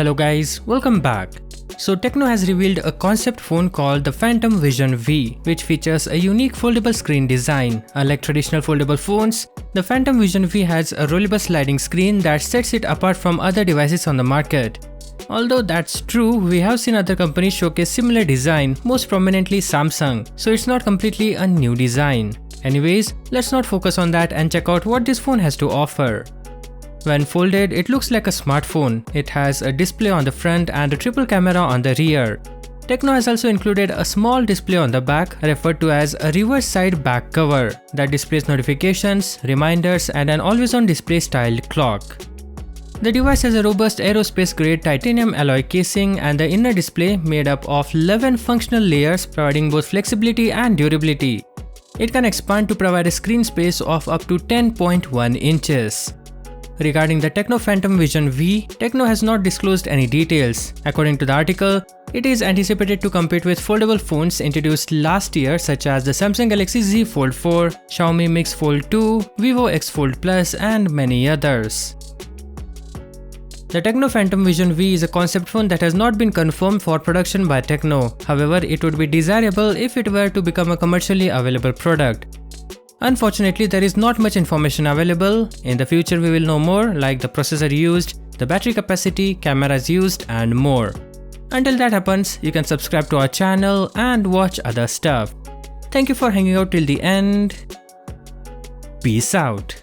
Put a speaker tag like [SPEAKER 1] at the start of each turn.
[SPEAKER 1] Hello guys, welcome back. So Tecno has revealed a concept phone called the Phantom Vision V, which features a unique foldable screen design. Unlike traditional foldable phones, the Phantom Vision V has a rollable sliding screen that sets it apart from other devices on the market. Although that's true, we have seen other companies showcase similar design, most prominently Samsung, so it's not completely a new design. Anyways, let's not focus on that and check out what this phone has to offer. When folded, it looks like a smartphone. It has a display on the front and a triple camera on the rear. Tecno has also included a small display on the back, referred to as a reverse side back cover, that displays notifications, reminders, and an always-on display styled clock. The device has a robust aerospace-grade titanium alloy casing and the inner display made up of 11 functional layers, providing both flexibility and durability. It can expand to provide a screen space of up to 10.1 inches. Regarding the Tecno Phantom Vision V, Tecno has not disclosed any details. According to the article, it is anticipated to compete with foldable phones introduced last year such as the Samsung Galaxy Z Fold 4, Xiaomi Mix Fold 2, Vivo X Fold Plus, and many others. The Tecno Phantom Vision V is a concept phone that has not been confirmed for production by Tecno. However, it would be desirable if it were to become a commercially available product. Unfortunately, there is not much information available. In the future, we will know more, like the processor used, the battery capacity, cameras used, and more. Until that happens, you can subscribe to our channel and watch other stuff. Thank you for hanging out till the end. Peace out.